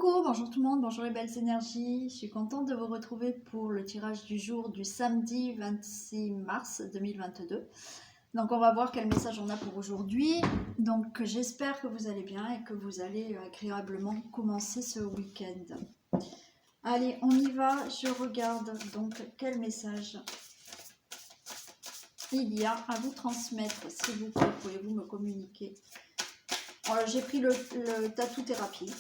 Coucou, bonjour tout le monde, bonjour les belles énergies. Je suis contente de vous retrouver pour le tirage du jour du samedi 26 mars 2022. Donc on va voir quel message on a pour aujourd'hui. Donc j'espère que vous allez bien et que vous allez agréablement commencer ce week-end. Allez, on y va. Je regarde donc quel message il y a à vous transmettre. S'il vous plaît, pouvez-vous me communiquer? J'ai pris le tattoo thérapie.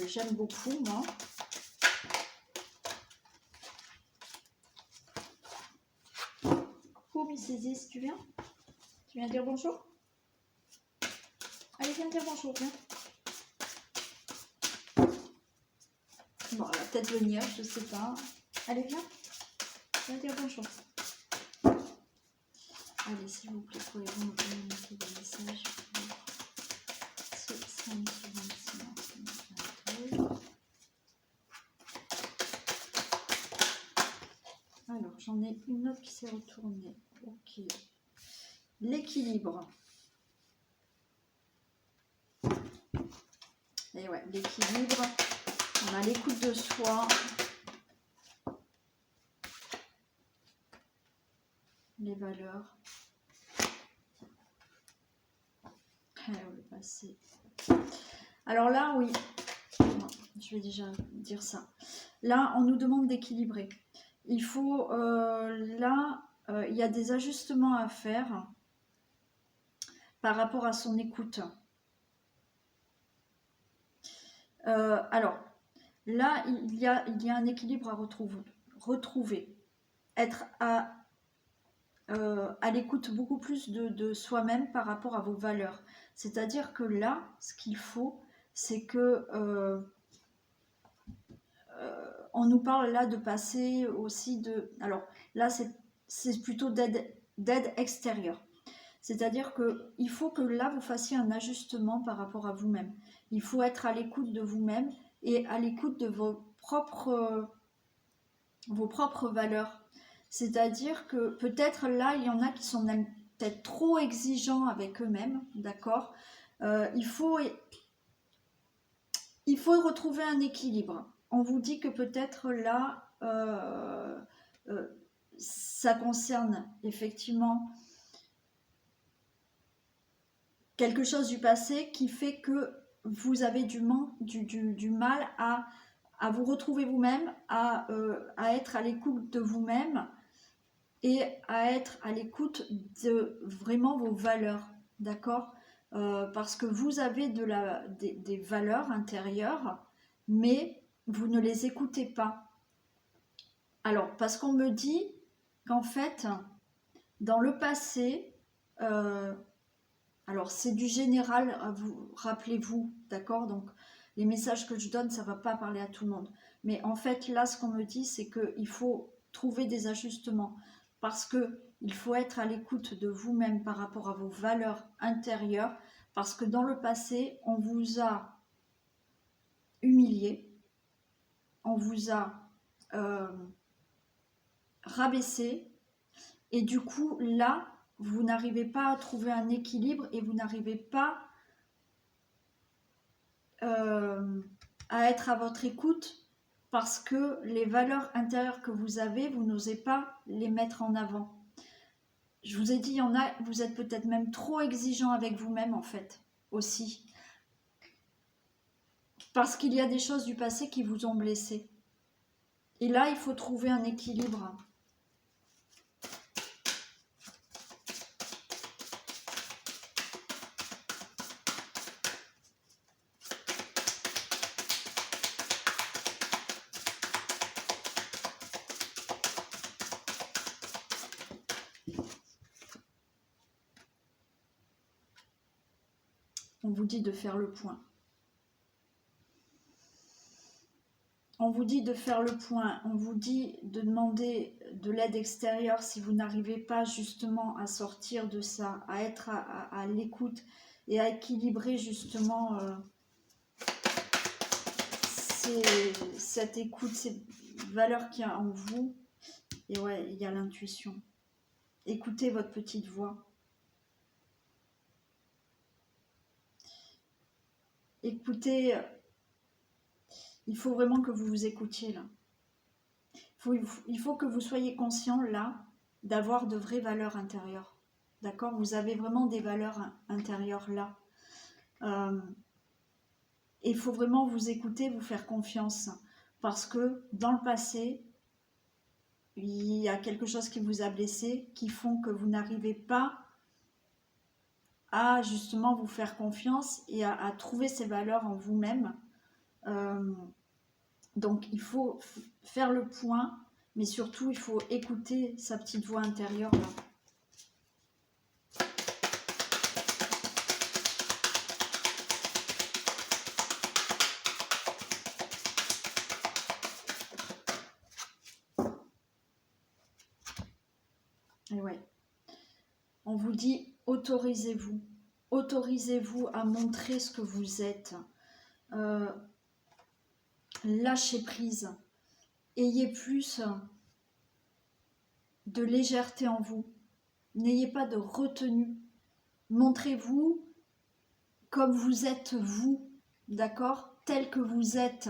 J'aime beaucoup, moi. Coucou, Miss Isis, tu viens? Tu viens dire bonjour? Allez, viens dire bonjour, viens. Bon, elle va peut-être venir, je sais pas. Allez, viens. Viens dire bonjour. Allez, s'il vous plaît, pouvez-vous me communiquer des messages pour ce samedi 26 mars 2022. Alors, j'en ai une autre qui s'est retournée. Ok. L'équilibre. Et ouais, l'équilibre. On a l'écoute de soi. Les valeurs. Le passé. Alors là, oui. Non, je vais déjà dire ça. Là, on nous demande d'équilibrer. Il faut, il y a des ajustements à faire par rapport à son écoute. Alors, là, il y a un équilibre à retrouver. Être à l'écoute beaucoup plus de soi-même par rapport à vos valeurs. C'est-à-dire que là, ce qu'il faut, c'est que on nous parle là de passer aussi de... Alors là, c'est plutôt d'aide extérieure. C'est-à-dire qu'il faut que là, vous fassiez un ajustement par rapport à vous-même. Il faut être à l'écoute de vous-même et à l'écoute de vos propres valeurs. C'est-à-dire que peut-être là, il y en a qui sont même peut-être trop exigeants avec eux-mêmes, d'accord. Il faut retrouver un équilibre. On vous dit que peut-être là, ça concerne effectivement quelque chose du passé qui fait que vous avez du mal à vous retrouver vous-même, à être à l'écoute de vous-même et à être à l'écoute de vraiment vos valeurs, d'accord? Parce que vous avez des valeurs intérieures, mais vous ne les écoutez pas. Alors, parce qu'on me dit qu'en fait, dans le passé, alors c'est du général, rappelez-vous, d'accord? Donc, les messages que je donne, ça ne va pas parler à tout le monde. Mais en fait, là, ce qu'on me dit, c'est qu'il faut trouver des ajustements. Parce qu'il faut être à l'écoute de vous-même par rapport à vos valeurs intérieures. Parce que dans le passé, on vous a humilié, on vous a rabaissé. Et du coup, là, vous n'arrivez pas à trouver un équilibre et vous n'arrivez pas à être à votre écoute parce que les valeurs intérieures que vous avez, vous n'osez pas les mettre en avant. Je vous ai dit, il y en a, vous êtes peut-être même trop exigeant avec vous-même en fait, aussi. Parce qu'il y a des choses du passé qui vous ont blessé. Et là, il faut trouver un équilibre. On vous dit de faire le point. On vous dit de faire le point, on vous dit de demander de l'aide extérieure si vous n'arrivez pas justement à sortir de ça, à être à l'écoute et à équilibrer justement cette écoute, ces valeurs qu'il y a en vous. Et ouais, il y a l'intuition. Écoutez votre petite voix. Écoutez Il faut vraiment que vous vous écoutiez là. Il faut que vous soyez conscient là d'avoir de vraies valeurs intérieures. D'accord? Vous avez vraiment des valeurs intérieures là. Et il faut vraiment vous écouter, vous faire confiance. Parce que dans le passé, il y a quelque chose qui vous a blessé, qui font que vous n'arrivez pas à justement vous faire confiance et à trouver ces valeurs en vous-même. Donc il faut faire le point, mais surtout il faut écouter sa petite voix intérieure là. Et ouais. On vous dit autorisez-vous. Autorisez-vous à montrer ce que vous êtes. Lâchez prise. Ayez plus de légèreté en vous. N'ayez pas de retenue. Montrez-vous comme vous êtes vous, d'accord? Tel que vous êtes.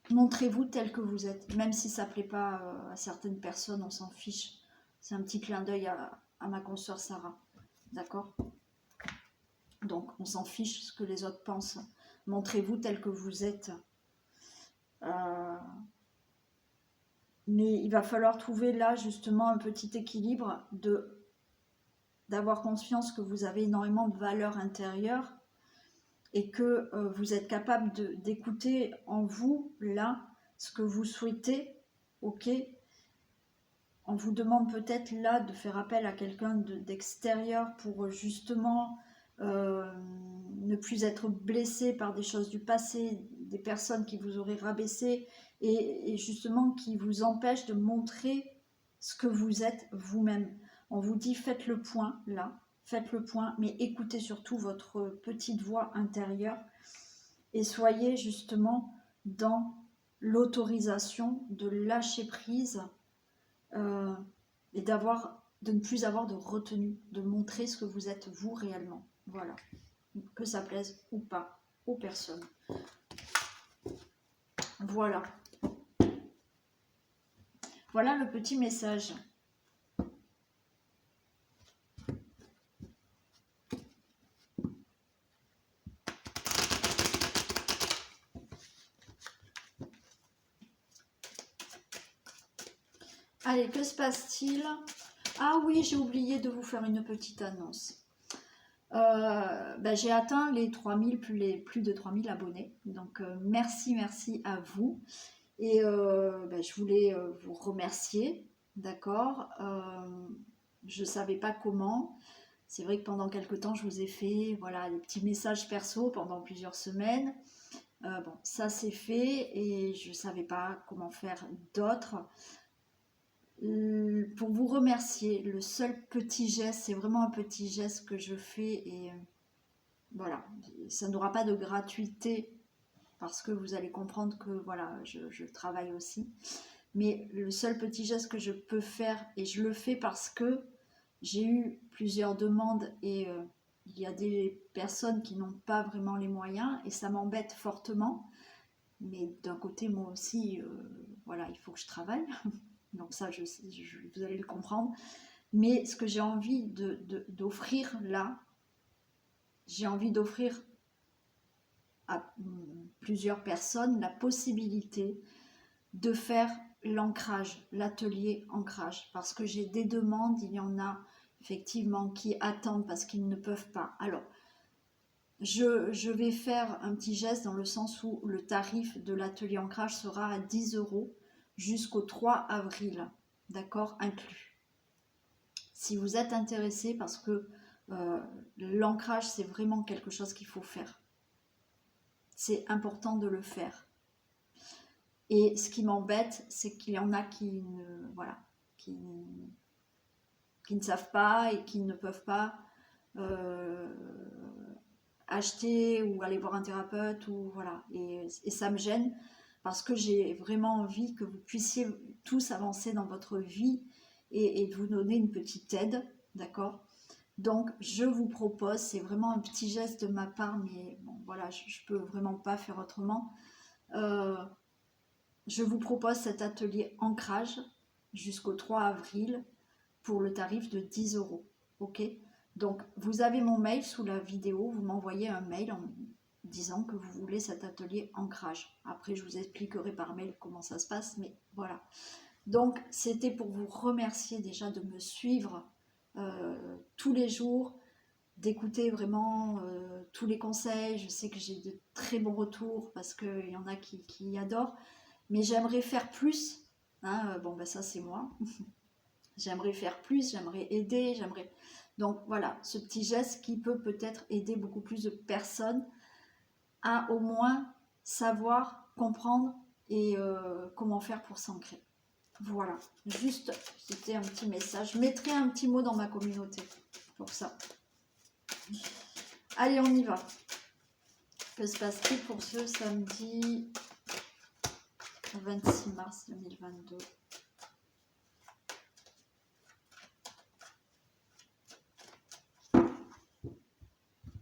Montrez-vous tel que vous êtes, même si ça ne plaît pas à certaines personnes, on s'en fiche. C'est un petit clin d'œil à ma consoeur Sarah, d'accord? Donc on s'en fiche ce que les autres pensent. Montrez-vous tel que vous êtes. Mais il va falloir trouver là justement un petit équilibre d'avoir conscience que vous avez énormément de valeur intérieure et que vous êtes capable d'écouter en vous là ce que vous souhaitez, ok? On vous demande peut-être là de faire appel à quelqu'un d'extérieur pour justement ne plus être blessé par des choses du passé, des personnes qui vous auraient rabaissé et justement qui vous empêchent de montrer ce que vous êtes vous-même. On vous dit faites le point là, faites le point, mais écoutez surtout votre petite voix intérieure et soyez justement dans l'autorisation de lâcher prise et de ne plus avoir de retenue, de montrer ce que vous êtes vous réellement. Voilà, que ça plaise ou pas aux personnes. Voilà. Voilà le petit message. Allez, que se passe-t-il? Ah oui, j'ai oublié de vous faire une petite annonce. J'ai atteint les 3000, plus de 3000 abonnés. Donc, merci à vous. Et je voulais vous remercier, d'accord? Je ne savais pas comment. C'est vrai que pendant quelques temps, je vous ai fait voilà, des petits messages perso pendant plusieurs semaines. Bon, ça c'est fait et je ne savais pas comment faire d'autres. Pour vous remercier, le seul petit geste, c'est vraiment un petit geste que je fais et voilà, ça n'aura pas de gratuité parce que vous allez comprendre que voilà, je travaille aussi. Mais le seul petit geste que je peux faire, et je le fais parce que j'ai eu plusieurs demandes et il y a des personnes qui n'ont pas vraiment les moyens et ça m'embête fortement. Mais d'un côté, moi aussi, voilà, il faut que je travaille. Donc ça, vous allez le comprendre. Mais ce que j'ai envie d'offrir là, j'ai envie d'offrir à plusieurs personnes la possibilité de faire l'ancrage, l'atelier ancrage. Parce que j'ai des demandes, il y en a effectivement qui attendent parce qu'ils ne peuvent pas. Alors, je vais faire un petit geste dans le sens où le tarif de l'atelier ancrage sera à 10 € jusqu'au 3 avril, d'accord, inclus. Si vous êtes intéressé, parce que l'ancrage, c'est vraiment quelque chose qu'il faut faire. C'est important de le faire. Et ce qui m'embête, c'est qu'il y en a qui ne savent pas et qui ne peuvent pas acheter ou aller voir un thérapeute ou voilà. Et ça me gêne parce que j'ai vraiment envie que vous puissiez tous avancer dans votre vie et vous donner une petite aide, d'accord? Donc, je vous propose, c'est vraiment un petit geste de ma part, mais bon, voilà, je peux vraiment pas faire autrement. Je vous propose cet atelier ancrage jusqu'au 3 avril pour le tarif de 10 €. Ok? Donc, vous avez mon mail sous la vidéo, vous m'envoyez un mail en disant que vous voulez cet atelier ancrage. Après, je vous expliquerai par mail comment ça se passe, mais voilà. Donc, c'était pour vous remercier déjà de me suivre tous les jours, d'écouter vraiment tous les conseils. Je sais que j'ai de très bons retours parce qu'il y en a qui adorent, mais j'aimerais faire plus. Hein, bon, ben ça, c'est moi. J'aimerais faire plus, j'aimerais aider, j'aimerais... Donc voilà, ce petit geste qui peut peut-être aider beaucoup plus de personnes à au moins savoir, comprendre et comment faire pour s'ancrer. Voilà, juste, c'était un petit message. Je mettrai un petit mot dans ma communauté pour ça. Allez, on y va. Que se passe-t-il pour ce samedi 26 mars 2022 ?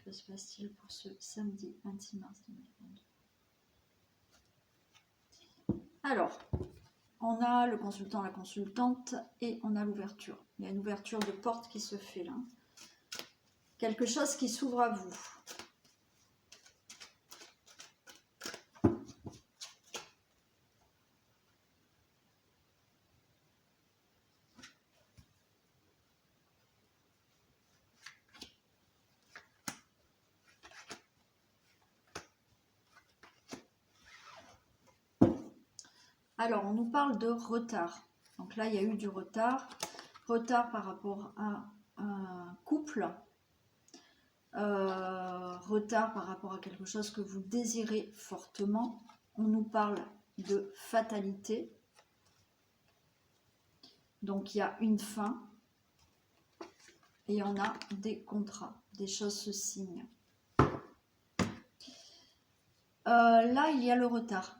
Que se passe-t-il pour ce samedi 26 mars 2022 ? Alors, on a le consultant, la consultante et on a l'ouverture. Il y a une ouverture de porte qui se fait là. Quelque chose qui s'ouvre à vous. Alors, on nous parle de retard. Donc là, il y a eu du retard. Retard par rapport à un couple. Retard par rapport à quelque chose que vous désirez fortement. On nous parle de fatalité. Donc, il y a une fin. Et on a des contrats. Des choses se signent. Là, il y a le retard.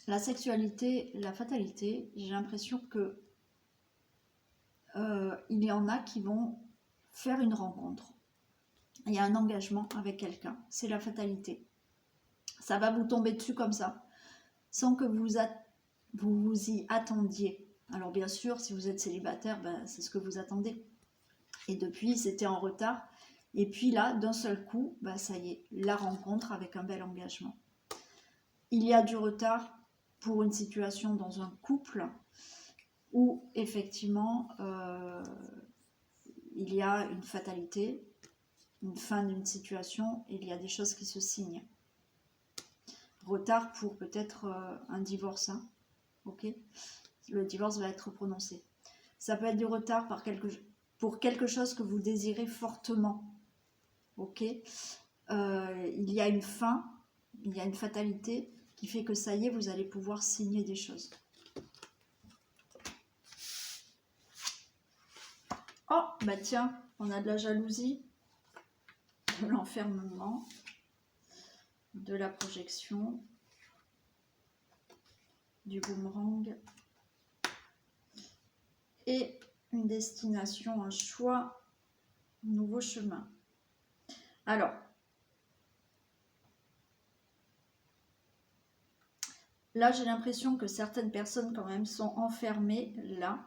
La sexualité, la fatalité, j'ai l'impression que il y en a qui vont faire une rencontre. Il y a un engagement avec quelqu'un. C'est la fatalité. Ça va vous tomber dessus comme ça, sans que vous y attendiez. Alors bien sûr, si vous êtes célibataire, ben, c'est ce que vous attendez. Et depuis, c'était en retard. Et puis là, d'un seul coup, ben, ça y est, la rencontre avec un bel engagement. Il y a du retard pour une situation dans un couple où effectivement il y a une fatalité, une fin d'une situation, et il y a des choses qui se signent. Retard pour peut-être un divorce, hein, ok ? Le divorce va être prononcé. Ça peut être du retard pour quelque chose que vous désirez fortement, ok ? Il y a une fin, il y a une fatalité qui fait que ça y est, vous allez pouvoir signer des choses. Oh, bah tiens, on a de la jalousie, de l'enfermement, de la projection, du boomerang et une destination, un choix, un nouveau chemin. Alors, là, j'ai l'impression que certaines personnes quand même sont enfermées là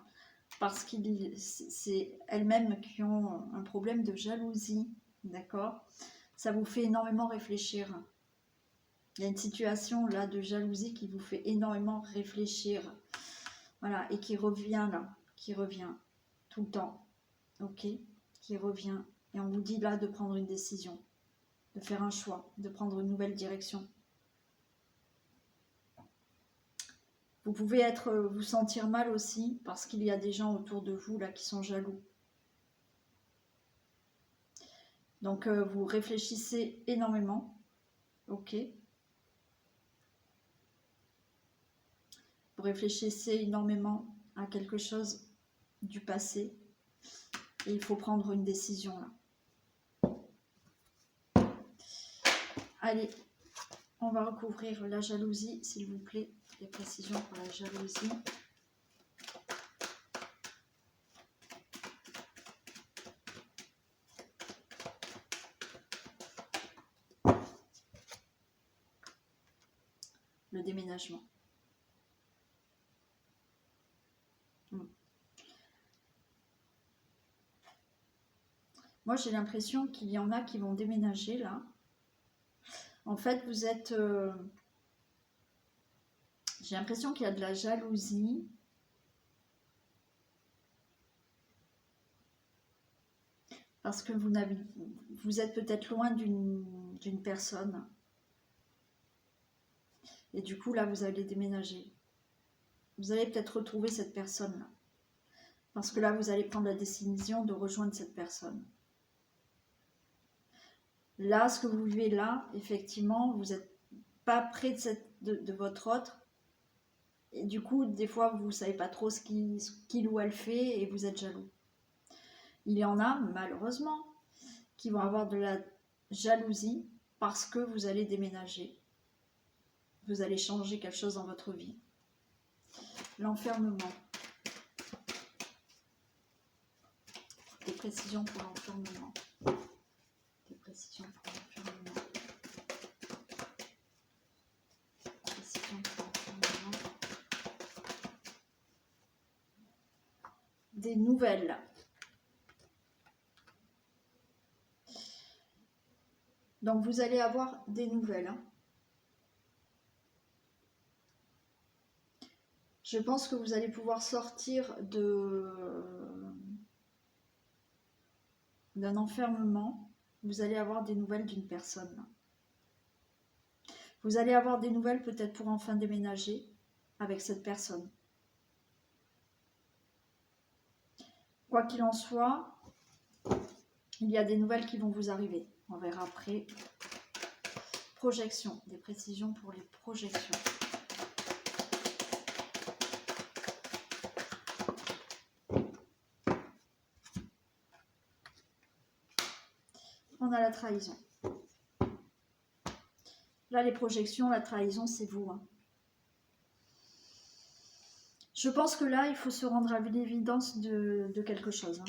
parce que c'est elles-mêmes qui ont un problème de jalousie, d'accord ? Ça vous fait énormément réfléchir. Il y a une situation là de jalousie qui vous fait énormément réfléchir, voilà, et qui revient là, qui revient tout le temps, ok ? Qui revient, et on vous dit là de prendre une décision, de faire un choix, de prendre une nouvelle direction. Vous pouvez vous sentir mal aussi parce qu'il y a des gens autour de vous là qui sont jaloux. Donc vous réfléchissez énormément, ok ? Vous réfléchissez énormément à quelque chose du passé et il faut prendre une décision là. Allez, on va recouvrir la jalousie, s'il vous plaît. Des précisions pour la jalousie. le déménagement. Moi, j'ai l'impression qu'il y en a qui vont déménager là. En fait, vous êtes... j'ai l'impression qu'il y a de la jalousie. Parce que vous êtes peut-être loin d'une personne. Et du coup, là, vous allez déménager. Vous allez peut-être retrouver cette personne-là. Parce que là, vous allez prendre la décision de rejoindre cette personne. Là, ce que vous vivez là, effectivement, vous n'êtes pas près de votre autre. Et du coup, des fois, vous ne savez pas trop ce qu'il ou elle fait et vous êtes jaloux. Il y en a, malheureusement, qui vont avoir de la jalousie parce que vous allez déménager. Vous allez changer quelque chose dans votre vie. L'enfermement. Des précisions pour l'enfermement. Des précisions pour l'enfermement. Précisions pour l'enfermement. Des nouvelles. Donc vous allez avoir des nouvelles. Hein. Je pense que vous allez pouvoir sortir d'un enfermement. Vous allez avoir des nouvelles d'une personne. Vous allez avoir des nouvelles peut-être pour enfin déménager avec cette personne. Quoi qu'il en soit, il y a des nouvelles qui vont vous arriver. On verra après. Projection, des précisions pour les projections. On a la trahison. Là, les projections, la trahison, c'est vous. Hein. Je pense que là, il faut se rendre à l'évidence de quelque chose. Hein.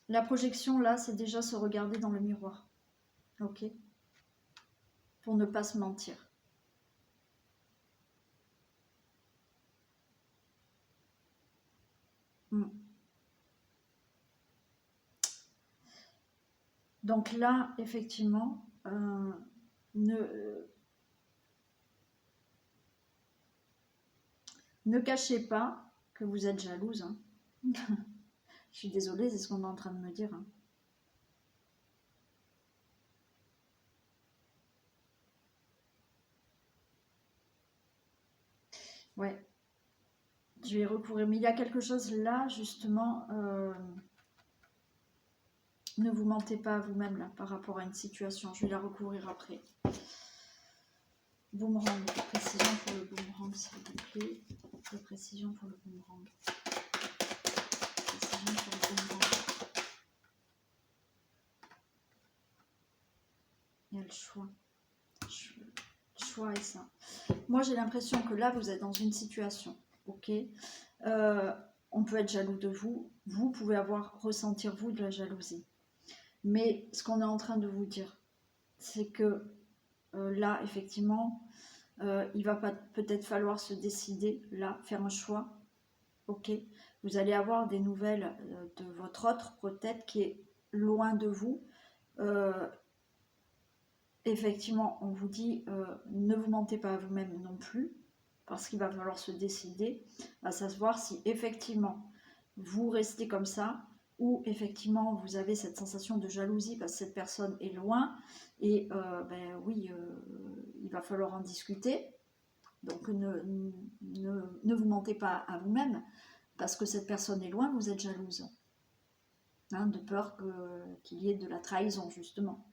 La projection, là, c'est déjà se regarder dans le miroir. Ok? Pour ne pas se mentir. Donc là, effectivement, ne cachez pas que vous êtes jalouse. Hein. Je suis désolée, c'est ce qu'on est en train de me dire. Hein. Ouais. Je vais recourir. Mais il y a quelque chose là, justement. Ne vous mentez pas à vous-même là par rapport à une situation. Je vais la recourir après. Boomerang. Précision pour le boomerang, s'il vous plaît. De précision pour le boomerang. Précision pour le boomerang. Il y a le choix. Le choix est ça. Moi, j'ai l'impression que là, vous êtes dans une situation. Ok, on peut être jaloux de vous. Vous pouvez ressentir, vous, de la jalousie. Mais ce qu'on est en train de vous dire, c'est que là, effectivement, il va peut-être falloir se décider, là, faire un choix. Ok, vous allez avoir des nouvelles de votre autre, peut-être, qui est loin de vous. Effectivement, on vous dit, ne vous mentez pas à vous-même non plus, parce qu'il va falloir se décider à savoir si effectivement vous restez comme ça, ou effectivement vous avez cette sensation de jalousie parce que cette personne est loin, et ben oui, il va falloir en discuter. Donc ne vous mentez pas à vous-même, parce que cette personne est loin, vous êtes jalouse. Hein, de peur qu'il y ait de la trahison, justement.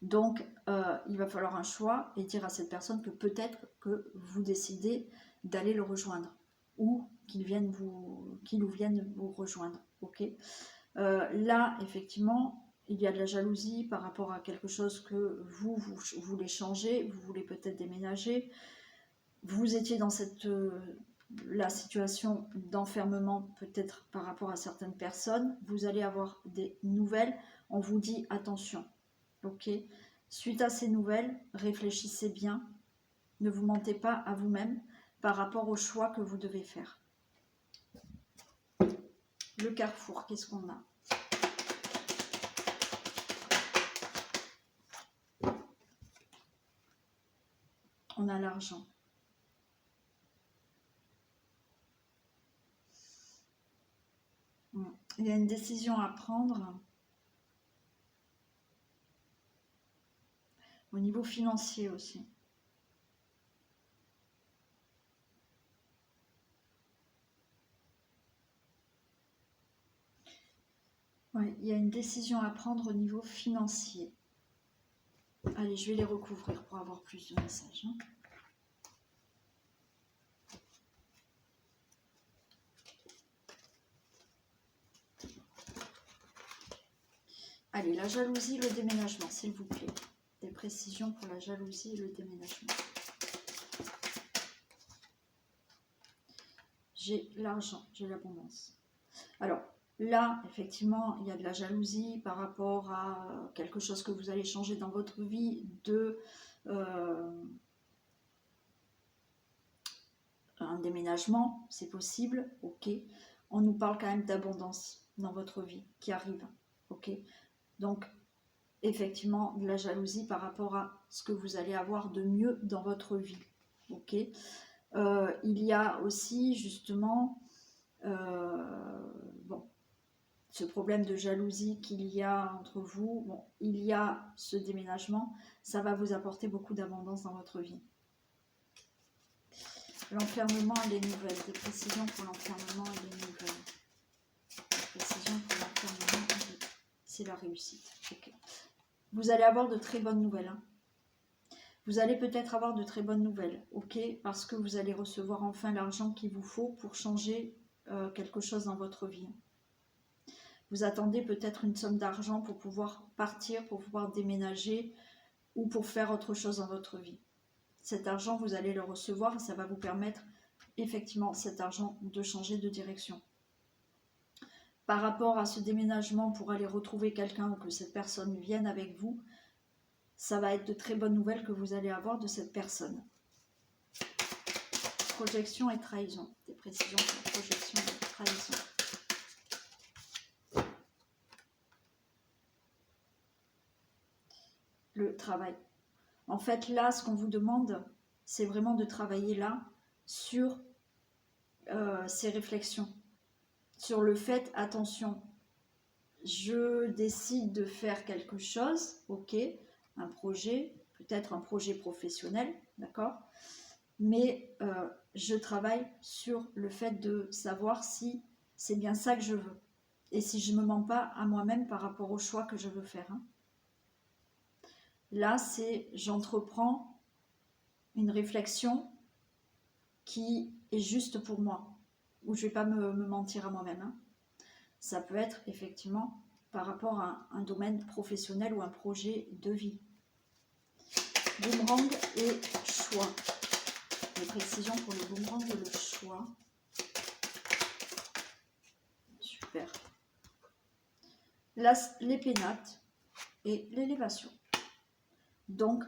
Donc, il va falloir un choix et dire à cette personne que peut-être que vous décidez d'aller le rejoindre, ou qu'il ou vienne vous rejoindre. Ok. Là, effectivement, il y a de la jalousie par rapport à quelque chose que vous voulez changer, vous voulez peut-être déménager. Vous étiez dans la situation d'enfermement peut-être par rapport à certaines personnes. Vous allez avoir des nouvelles. On vous dit attention. ok? Suite à ces nouvelles, réfléchissez bien. Ne vous mentez pas à vous-même par rapport au choix que vous devez faire. Le carrefour, qu'est-ce qu'on a? On a l'argent. Il y a une décision à prendre au niveau financier aussi. Ouais, il y a une décision à prendre au niveau financier. Allez, je vais les recouvrir pour avoir plus de messages. Allez, la jalousie, le déménagement, s'il vous plaît. Des précisions pour la jalousie et le déménagement. J'ai l'argent, j'ai l'abondance. Alors, là, effectivement, il y a de la jalousie par rapport à quelque chose que vous allez changer dans votre vie, un déménagement, c'est possible, ok. On nous parle quand même d'abondance dans votre vie qui arrive, ok. Donc, effectivement, de la jalousie par rapport à ce que vous allez avoir de mieux dans votre vie, ok. Il y a aussi, justement, bon, ce problème de jalousie qu'il y a entre vous, bon, il y a ce déménagement, ça va vous apporter beaucoup d'abondance dans votre vie. L'enfermement et les nouvelles, des précisions pour l'enfermement et les nouvelles. Des précisions pour l'enfermement, c'est la réussite. Okay. Vous allez avoir de très bonnes nouvelles. Hein. Vous allez peut-être avoir de très bonnes nouvelles, ok, parce que vous allez recevoir enfin l'argent qu'il vous faut pour changer quelque chose dans votre vie. Vous attendez peut-être une somme d'argent pour pouvoir partir, pour pouvoir déménager ou pour faire autre chose dans votre vie. Cet argent, vous allez le recevoir et ça va vous permettre, effectivement, cet argent de changer de direction. Par rapport à ce déménagement pour aller retrouver quelqu'un ou que cette personne vienne avec vous, ça va être de très bonnes nouvelles que vous allez avoir de cette personne. Projection et trahison. Des précisions sur projection et trahison. Le travail. En fait, là, ce qu'on vous demande, c'est vraiment de travailler là sur ces réflexions. Sur le fait, attention, je décide de faire quelque chose, ok, un projet, peut-être un projet professionnel, d'accord, mais je travaille sur le fait de savoir si c'est bien ça que je veux et si je ne me mens pas à moi-même par rapport au choix que je veux faire. Hein. Là, c'est j'entreprends une réflexion qui est juste pour moi, où je ne vais pas me mentir à moi-même. Hein. Ça peut être effectivement par rapport à un domaine professionnel ou un projet de vie. Boomerang et choix. Les précisions pour le boomerang et le choix. Super. Les pénates et l'élévation. Donc,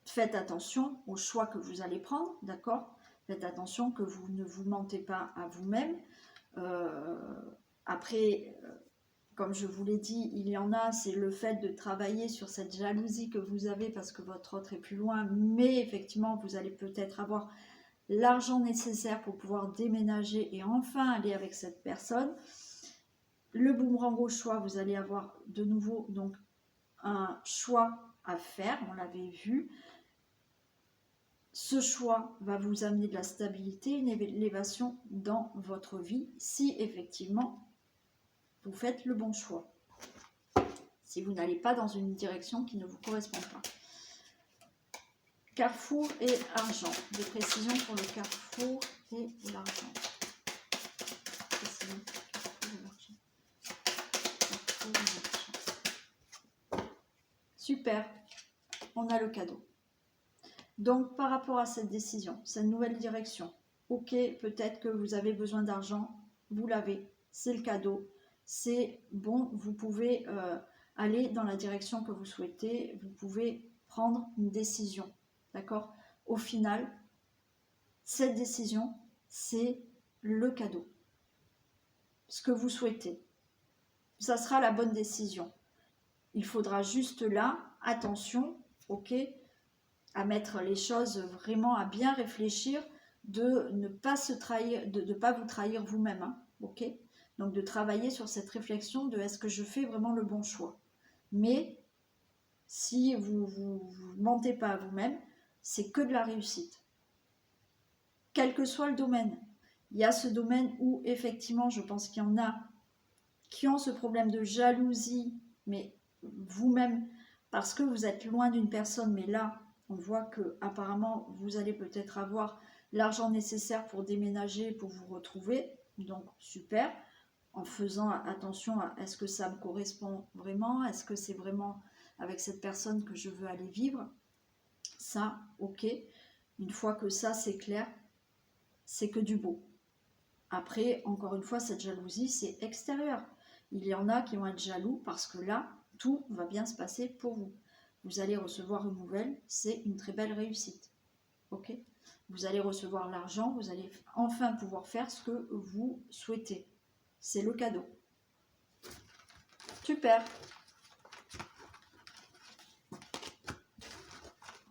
faites attention au choix que vous allez prendre, d'accord? Faites attention que vous ne vous mentez pas à vous-même. Après, comme je vous l'ai dit, il y en a, c'est le fait de travailler sur cette jalousie que vous avez parce que votre autre est plus loin, mais effectivement, vous allez peut-être avoir l'argent nécessaire pour pouvoir déménager et enfin aller avec cette personne. Le boomerang au choix, vous allez avoir de nouveau donc un choix à faire, on l'avait vu. Ce choix va vous amener de la stabilité, une élévation dans votre vie, si effectivement vous faites le bon choix. Si vous n'allez pas dans une direction qui ne vous correspond pas. Carrefour et argent. Des précisions pour le carrefour et l'argent. Super, on a le cadeau. Donc par rapport à cette décision, cette nouvelle direction, ok, peut-être que vous avez besoin d'argent, vous l'avez, c'est le cadeau, c'est bon, vous pouvez aller dans la direction que vous souhaitez. Vous pouvez prendre une décision, d'accord? Au final, cette décision, c'est le cadeau. Ce que vous souhaitez, ça sera la bonne décision. Il faudra juste là, attention, ok, à mettre les choses vraiment, à bien réfléchir, de ne pas se trahir, de ne pas vous trahir vous-même, hein, ok? Donc de travailler sur cette réflexion de est-ce que je fais vraiment le bon choix? Mais si vous mentez pas à vous-même, c'est que de la réussite. Quel que soit le domaine. Il y a ce domaine où effectivement, je pense qu'il y en a qui ont ce problème de jalousie, mais vous-même, parce que vous êtes loin d'une personne, mais là, on voit que apparemment vous allez peut-être avoir l'argent nécessaire pour déménager, pour vous retrouver, donc super, en faisant attention à est-ce que ça me correspond vraiment, est-ce que c'est vraiment avec cette personne que je veux aller vivre, ça, ok, une fois que ça c'est clair, c'est que du beau. Après, encore une fois, cette jalousie, c'est extérieur. Il y en a qui vont être jaloux parce que là, tout va bien se passer pour vous. Vous allez recevoir une nouvelle, c'est une très belle réussite. Ok? Vous allez recevoir l'argent, vous allez enfin pouvoir faire ce que vous souhaitez. C'est le cadeau. Super.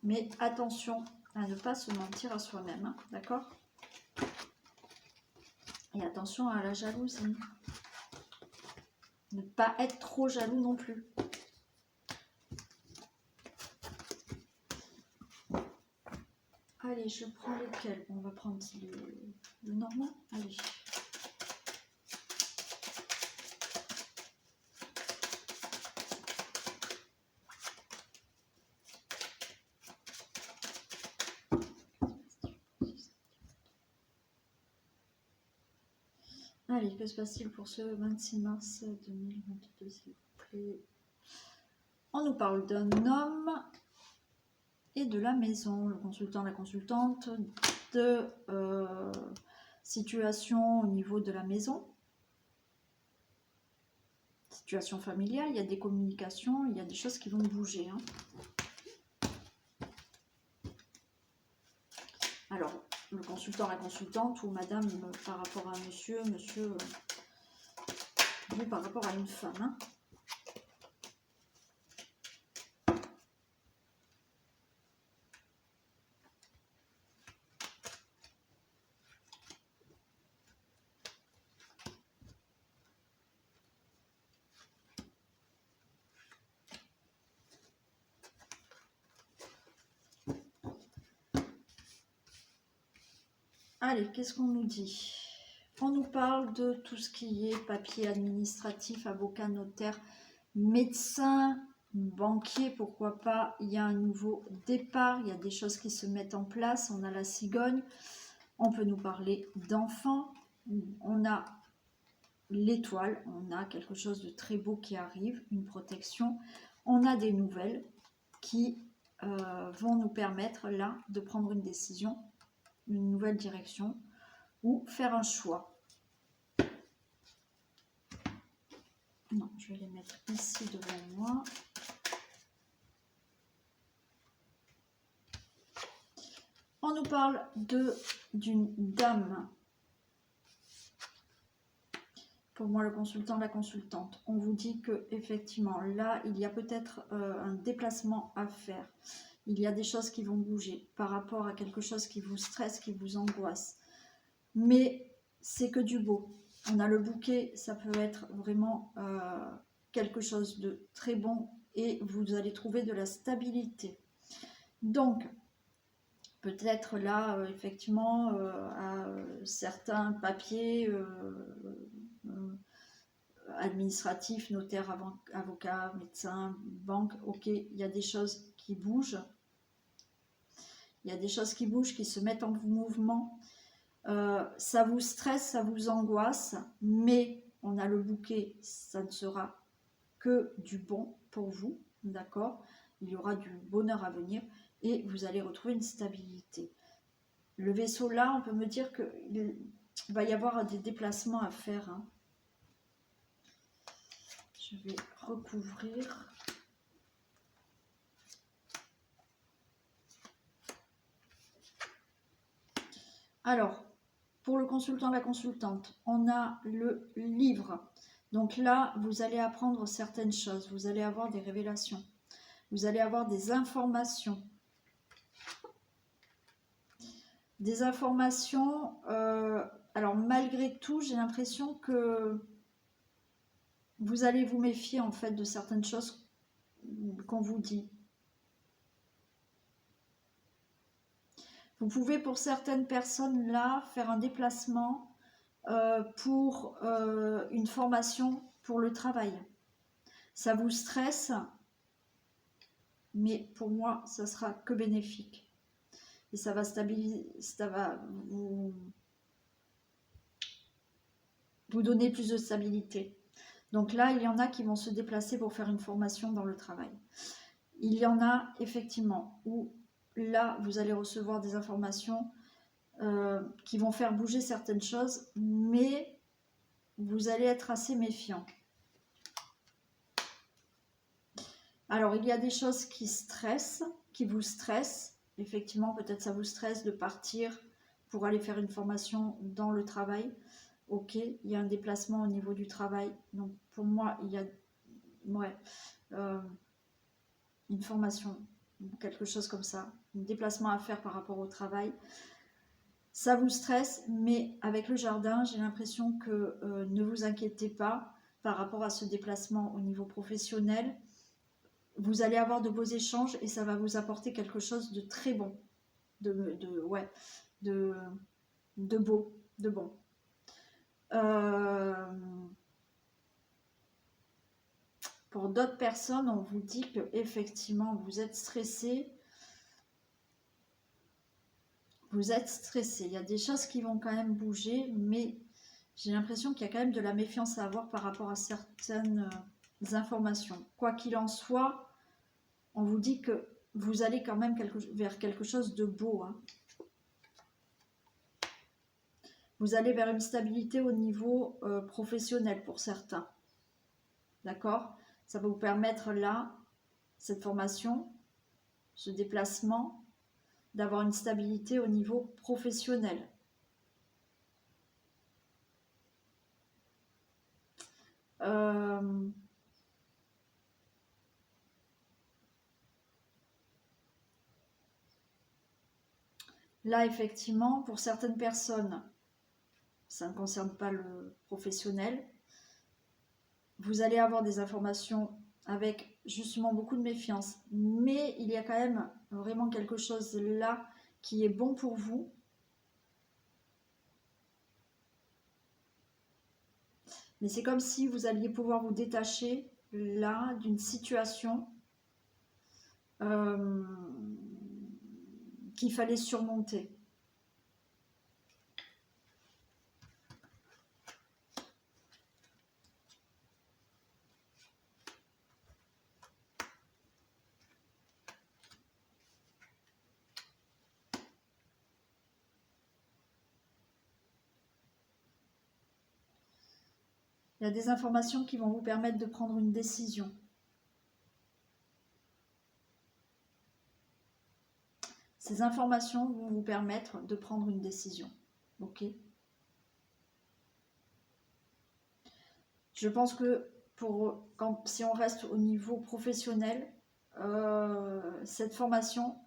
Mais attention à ne pas se mentir à soi-même, hein, d'accord? Et attention à la jalousie. Ne pas être trop jaloux non plus. Allez, je prends lequel? On va prendre le normand. Allez. Allez, que se passe-t-il pour ce 26 mars 2022, s'il vous plaît? On nous parle d'un homme et de la maison, le consultant, la consultante, de situation au niveau de la maison, situation familiale, il y a des communications, il y a des choses qui vont bouger. Hein. Alors, le consultant, la consultante, ou madame par rapport à monsieur, vous par rapport à une femme. Hein. Allez, qu'est-ce qu'on nous dit? On nous parle de tout ce qui est papier administratif, avocat, notaire, médecin, banquier, pourquoi pas. Il y a un nouveau départ, il y a des choses qui se mettent en place. On a la cigogne, on peut nous parler d'enfants, on a l'étoile, on a quelque chose de très beau qui arrive, une protection. On a des nouvelles qui vont nous permettre là de prendre une décision, une nouvelle direction ou faire un choix. Non, je vais les mettre ici devant moi. On nous parle d'une dame. Pour moi, le consultant, la consultante. On vous dit que effectivement, là, il y a peut-être un déplacement à faire. Il y a des choses qui vont bouger par rapport à quelque chose qui vous stresse, qui vous angoisse. Mais c'est que du beau. On a le bouquet, ça peut être vraiment quelque chose de très bon et vous allez trouver de la stabilité. Donc, peut-être là, effectivement, à certains papiers administratifs, notaire, avocat, médecin, banque, ok, il y a des choses qui bougent. Il y a des choses qui bougent, qui se mettent en mouvement. Ça vous stresse, ça vous angoisse, mais on a le bouquet, ça ne sera que du bon pour vous, d'accord? Il y aura du bonheur à venir et vous allez retrouver une stabilité. Le vaisseau là, on peut me dire qu'il va y avoir des déplacements à faire. Hein. Je Je vais recouvrir. Alors, pour le consultant, la consultante, on a le livre. Donc là, vous allez apprendre certaines choses. Vous allez avoir des révélations. Vous allez avoir des informations. Des informations, alors malgré tout, j'ai l'impression que vous allez vous méfier en fait de certaines choses qu'on vous dit. Vous pouvez pour certaines personnes là faire un déplacement pour une formation pour le travail. Ça vous stresse, mais pour moi, ça sera que bénéfique. Et ça va stabiliser, ça va vous donner plus de stabilité. Donc là, il y en a qui vont se déplacer pour faire une formation dans le travail. Il y en a effectivement où là, vous allez recevoir des informations qui vont faire bouger certaines choses, mais vous allez être assez méfiant. Alors, il y a des choses qui stressent, qui vous stressent. Effectivement, peut-être ça vous stresse de partir pour aller faire une formation dans le travail. Ok, il y a un déplacement au niveau du travail. Donc, pour moi, il y a une formation, quelque chose comme ça, un déplacement à faire par rapport au travail. Ça vous stresse, mais avec le jardin, j'ai l'impression que ne vous inquiétez pas par rapport à ce déplacement au niveau professionnel. Vous allez avoir de beaux échanges et ça va vous apporter quelque chose de très bon, de beau, de bon. Pour d'autres personnes, on vous dit que effectivement vous êtes stressé. Vous êtes stressé. Il y a des choses qui vont quand même bouger, mais j'ai l'impression qu'il y a quand même de la méfiance à avoir par rapport à certaines informations. Quoi qu'il en soit, on vous dit que vous allez quand même vers quelque chose de beau. Hein. Vous allez vers une stabilité au niveau professionnel pour certains. D'accord? Ça va vous permettre là, cette formation, ce déplacement, d'avoir une stabilité au niveau professionnel. Là, effectivement, pour certaines personnes, ça ne concerne pas le professionnel, vous allez avoir des informations avec justement beaucoup de méfiance. Mais il y a quand même vraiment quelque chose là qui est bon pour vous. Mais c'est comme si vous alliez pouvoir vous détacher là d'une situation qu'il fallait surmonter. Il y a des informations qui vont vous permettre de prendre une décision. Ces informations vont vous permettre de prendre une décision. Ok ? Je pense que si on reste au niveau professionnel, cette formation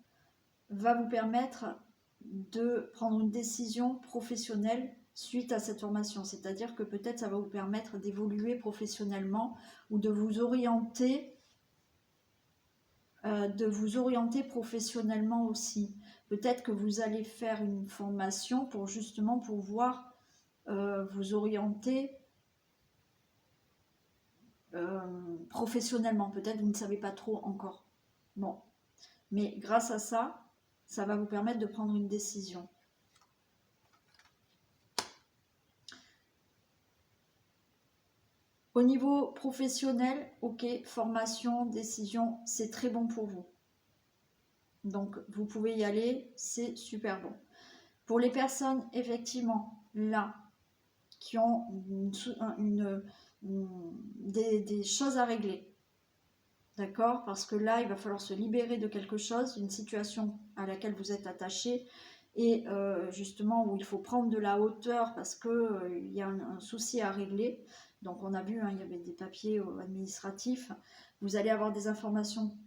va vous permettre de prendre une décision professionnelle suite à cette formation. C'est-à-dire que peut-être ça va vous permettre d'évoluer professionnellement ou de vous orienter professionnellement aussi. Peut-être que vous allez faire une formation pour justement pouvoir vous orienter professionnellement. Peut-être vous ne savez pas trop encore. Bon, mais grâce à ça, ça va vous permettre de prendre une décision. Au niveau professionnel, ok, formation, décision, c'est très bon pour vous. Donc, vous pouvez y aller, c'est super bon. Pour les personnes, effectivement, là, qui ont des choses à régler. D'accord? Parce que là, il va falloir se libérer de quelque chose, d'une situation à laquelle vous êtes attaché, et justement où il faut prendre de la hauteur parce qu'il y a un souci à régler. Donc on a vu, hein, il y avait des papiers administratifs. Vous allez avoir des informations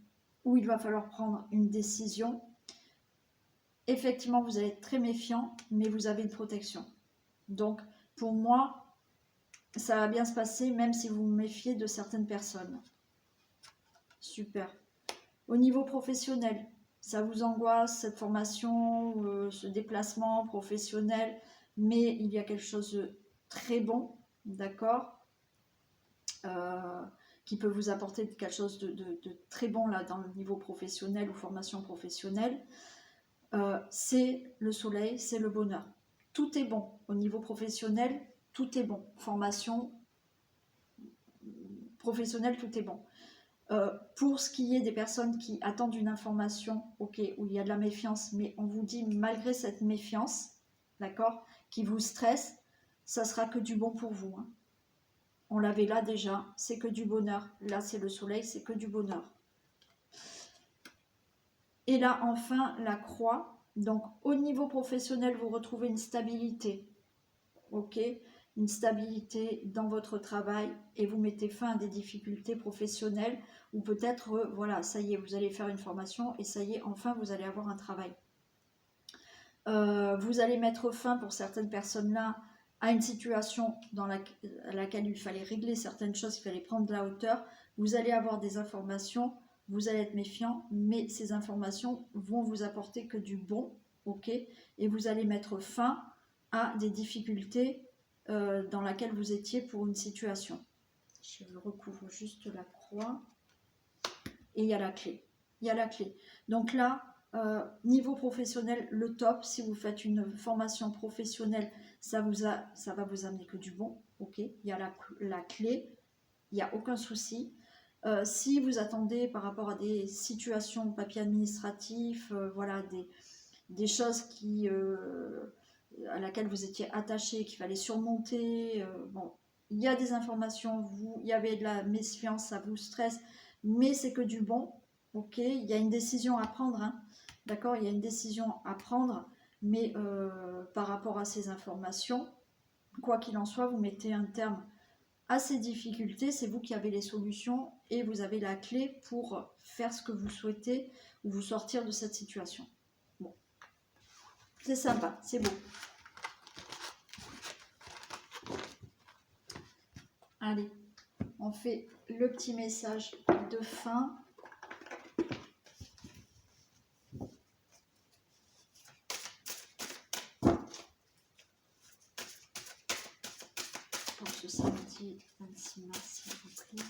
où il va falloir prendre une décision. Effectivement, vous allez être très méfiant, mais vous avez une protection. Donc pour moi, ça va bien se passer, même si vous vous méfiez de certaines personnes. Super. Au niveau professionnel, ça vous angoisse, cette formation, ce déplacement professionnel, mais il y a quelque chose de très bon, d'accord, qui peut vous apporter quelque chose de très bon là dans le niveau professionnel ou formation professionnelle. C'est le soleil, c'est le bonheur. Tout est bon au niveau professionnel, tout est bon. Formation professionnelle, tout est bon. Pour ce qui est des personnes qui attendent une information, ok, où il y a de la méfiance, mais on vous dit malgré cette méfiance, d'accord, qui vous stresse, ça sera que du bon pour vous. Hein. On l'avait là déjà, c'est que du bonheur. Là, c'est le soleil, c'est que du bonheur. Et là, enfin, la croix. Donc, au niveau professionnel, vous retrouvez une stabilité, ok, une stabilité dans votre travail et vous mettez fin à des difficultés professionnelles ou peut-être, voilà, ça y est, vous allez faire une formation et ça y est, enfin, vous allez avoir un travail. Vous allez mettre fin pour certaines personnes-là à une situation dans laquelle il fallait régler certaines choses, il fallait prendre de la hauteur. Vous allez avoir des informations, vous allez être méfiant, mais ces informations vont vous apporter que du bon, ok, et vous allez mettre fin à des difficultés dans laquelle vous étiez pour une situation. Je recouvre juste la croix. Et il y a la clé. Il y a la clé. Donc là, niveau professionnel, le top. Si vous faites une formation professionnelle, ça va vous amener que du bon. Ok, il y a la clé. Il n'y a aucun souci. Si vous attendez par rapport à des situations, papier administratif, voilà, des choses à laquelle vous étiez attaché, qu'il fallait surmonter. Bon, il y a des informations, il y avait de la méfiance, ça vous stresse, mais c'est que du bon. Ok, il y a une décision à prendre, hein, d'accord, il y a une décision à prendre, mais par rapport à ces informations, quoi qu'il en soit, vous mettez un terme à ces difficultés, c'est vous qui avez les solutions et vous avez la clé pour faire ce que vous souhaitez ou vous sortir de cette situation. Bon, c'est sympa, c'est beau. Allez, on fait le petit message de fin. Pour ce samedi 26 mars, s'il vous plaît.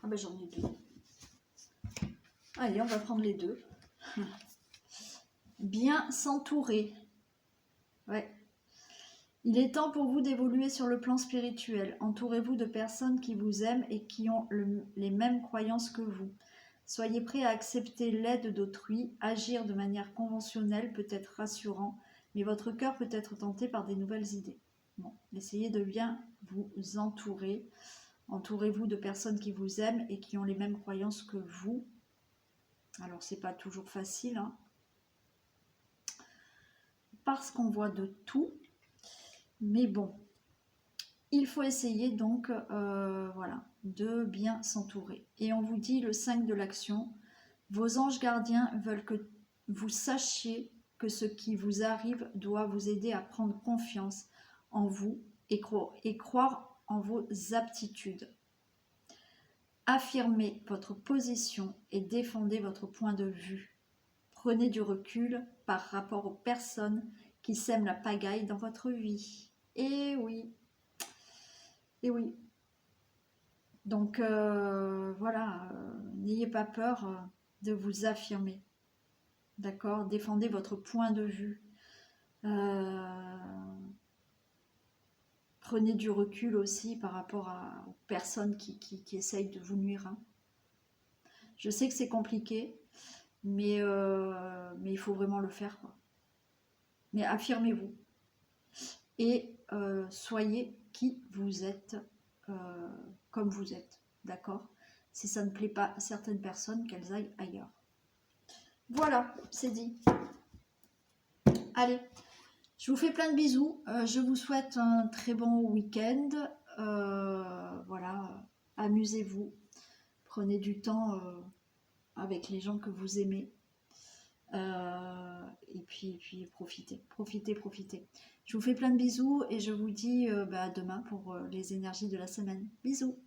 Ah ben j'en ai deux. Allez, on va prendre les deux. Bien s'entourer. Ouais. Il est temps pour vous d'évoluer sur le plan spirituel. Entourez-vous de personnes qui vous aiment et qui ont les mêmes croyances que vous. Soyez prêts à accepter l'aide d'autrui. Agir de manière conventionnelle peut être rassurant, mais votre cœur peut être tenté par des nouvelles idées. Bon, essayez de bien vous entourer. Entourez-vous de personnes qui vous aiment et qui ont les mêmes croyances que vous. Alors, c'est pas toujours facile, hein, parce qu'on voit de tout. Mais bon, il faut essayer donc voilà, de bien s'entourer. Et on vous dit le 5 de l'action, vos anges gardiens veulent que vous sachiez que ce qui vous arrive doit vous aider à prendre confiance en vous et croire en vos aptitudes. Affirmez votre position et défendez votre point de vue. Prenez du recul par rapport aux personnes qui sèment la pagaille dans votre vie. Et oui, et oui. Donc voilà, n'ayez pas peur de vous affirmer. d'accord? Défendez votre point de vue. Prenez du recul aussi par rapport aux personnes qui essayent de vous nuire, hein. Je sais que c'est compliqué, mais il faut vraiment le faire, quoi. Mais affirmez-vous et soyez qui vous êtes, comme vous êtes, d'accord? Si ça ne plaît pas à certaines personnes, qu'elles aillent ailleurs. Voilà, c'est dit. Allez, je vous fais plein de bisous. Je vous souhaite un très bon week-end. Voilà, amusez-vous. Prenez du temps avec les gens que vous aimez. Et puis profitez, profitez, profitez. Je vous fais plein de bisous et je vous dis à demain pour les énergies de la semaine. Bisous.